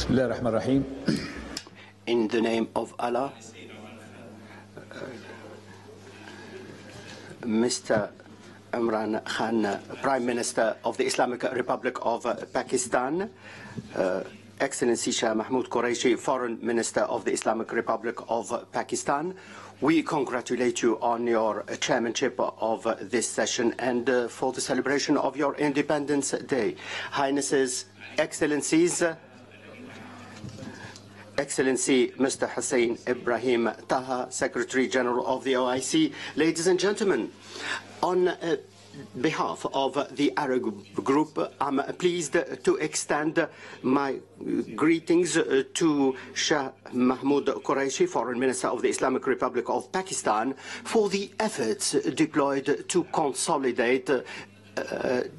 Bismillahirrahmanirrahim. In the name of Allah, Mr. Imran Khan, Prime Minister of the Islamic Republic of Pakistan, Excellency Shah Mahmoud Qureshi, Foreign Minister of the Islamic Republic of Pakistan, we congratulate you on your chairmanship of this session and for the celebration of your Independence Day. Highnesses, Excellencies, Excellency Mr. Hussein Ibrahim Taha, Secretary General of the OIC, ladies and gentlemen, on behalf of the Arab Group, I'm pleased to extend my greetings to Shah Mahmoud Qureshi, Foreign Minister of the Islamic Republic of Pakistan, for the efforts deployed to consolidate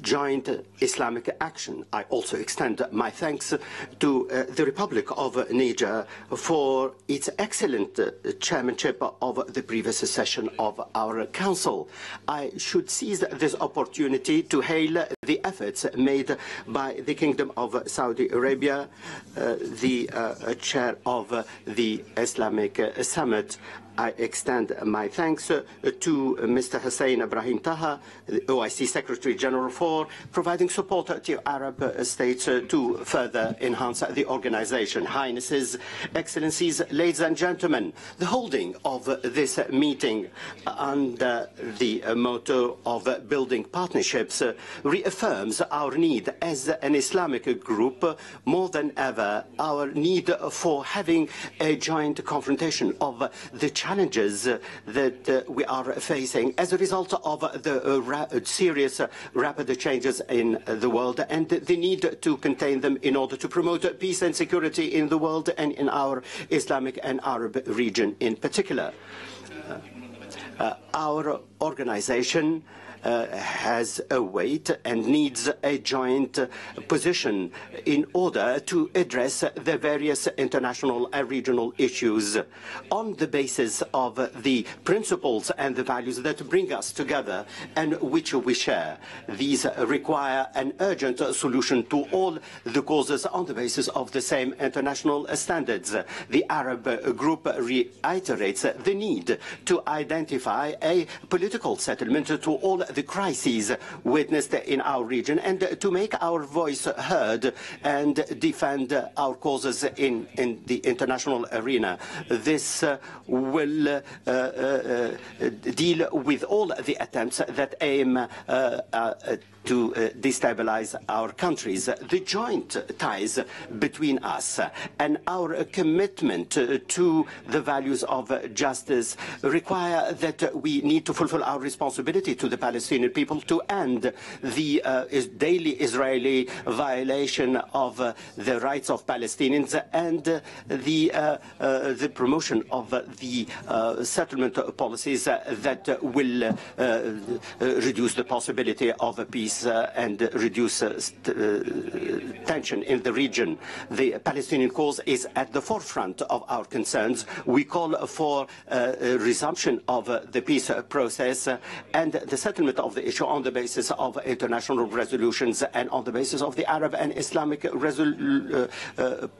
joint Islamic action. I also extend my thanks to the Republic of Niger for its excellent chairmanship of the previous session of our Council. I should seize this opportunity to hail the efforts made by the Kingdom of Saudi Arabia, the chair of the Islamic Summit. I extend my thanks to Mr. Hussein Ibrahim Taha, the OIC Secretary General, for providing support to Arab states to further enhance the organization. Highnesses, Excellencies, ladies and gentlemen, the holding of this meeting under the motto of building partnerships reaffirms our need as an Islamic group more than ever, our need for having a joint confrontation of the challenges that we are facing as a result of the serious rapid changes in the world and the need to contain them in order to promote peace and security in the world and in our Islamic and Arab region in particular. Our organization has a weight and needs a joint position in order to address the various international and regional issues on the basis of the principles and the values that bring us together and which we share. These require an urgent solution to all the causes on the basis of the same international standards. The Arab Group reiterates the need to identify a political settlement to all the crises witnessed in our region and to make our voice heard and defend our causes in the international arena. This will deal with all the attempts that aim to destabilize our countries. The joint ties between us and our commitment to the values of justice require that we need to fulfill our responsibility to the Palestinian people to end the daily Israeli violation of the rights of Palestinians and the promotion of the settlement policies that will reduce the possibility of peace and reduce tension in the region. The Palestinian cause is at the forefront of our concerns. We call for a resumption of the peace process and the settlement of the issue on the basis of international resolutions and on the basis of the Arab and Islamic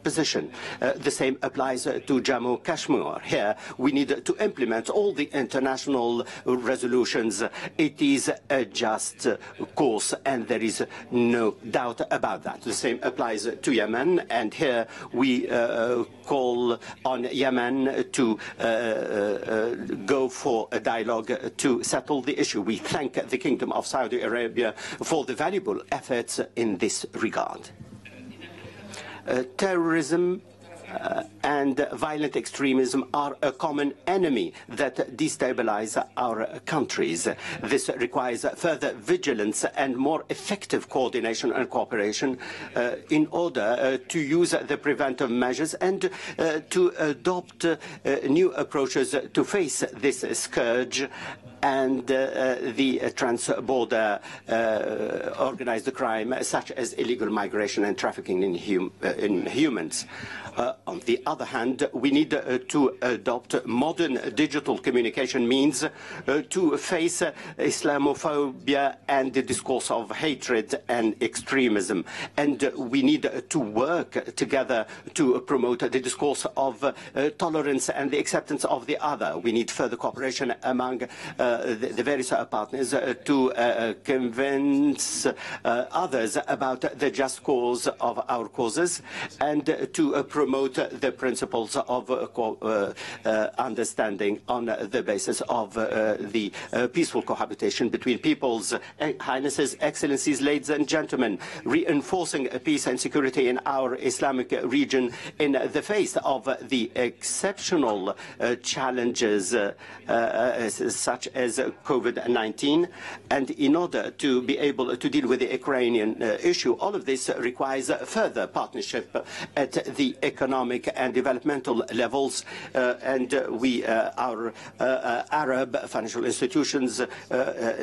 position. The same applies to Jammu Kashmir. Here we need to implement all the international resolutions. It is a just cause, and there is no doubt about that. The same applies to Yemen, and here we call on Yemen to go for a dialogue to settle the issue. We thank the Kingdom of Saudi Arabia for the valuable efforts in this regard. Terrorism and violent extremism are a common enemy that destabilize our countries. This requires further vigilance and more effective coordination and cooperation in order to use the preventive measures and to adopt new approaches to face this scourge and the trans-border organized crime such as illegal migration and trafficking in humans. on the other hand, we need to adopt modern digital communication means to face Islamophobia and the discourse of hatred and extremism. And we need to work together to promote the discourse of tolerance and the acceptance of the other. We need further cooperation among the various partners to convince others about the just cause of our causes and to promote the principles of understanding on the basis of the peaceful cohabitation between peoples. Highnesses, Excellencies, ladies and gentlemen, reinforcing peace and security in our Islamic region in the face of the exceptional challenges such as COVID-19, and in order to be able to deal with the Ukrainian issue, all of this requires further partnership at the economic and developmental levels, and our Arab financial institutions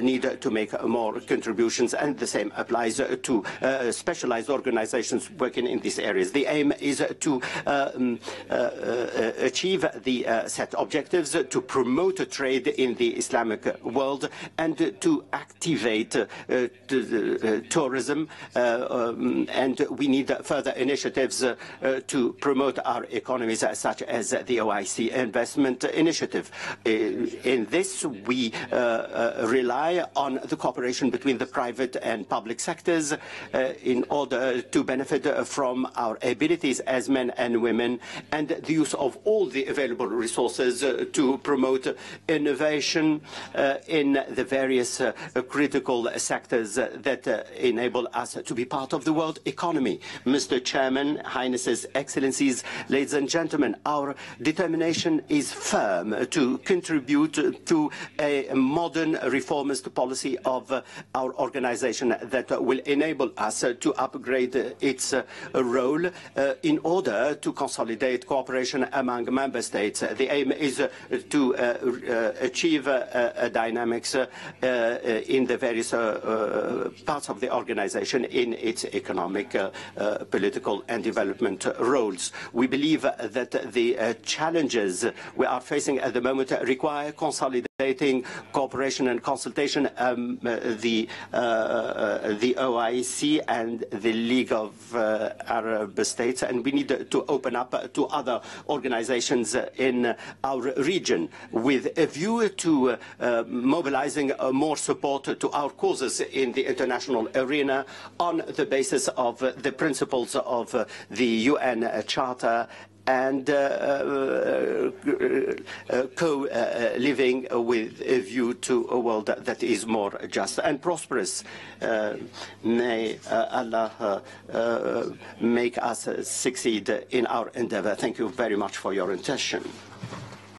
need to make more contributions, and the same applies to specialized organizations working in these areas. The aim is to achieve the set objectives, to promote trade in the Islamic world, and to activate tourism, and we need further initiatives to promote our economies, such as the OIC investment initiative. In this, we rely on the cooperation between the private and public sectors in order to benefit from our abilities as men and women, and the use of all the available resources to promote innovation in the various critical sectors that enable us to be part of the world economy. Mr. Chairman, Highnesses, Excellencies, ladies and gentlemen, our determination is firm to contribute to a modern reformist policy of our organization that will enable us to upgrade its role in order to consolidate cooperation among member states. The aim is to achieve dynamics in the various parts of the organization in its economic, political and development roles. We believe that the challenges we are facing at the moment require consolidating cooperation and consultation. The OIC and the League of Arab States, and we need to open up to other organizations in our region with a view to mobilizing more support to our causes in the international arena on the basis of the principles of the UN Charter and co-living with a view to a world that is more just and prosperous. May Allah make us succeed in our endeavor. Thank you very much for your attention.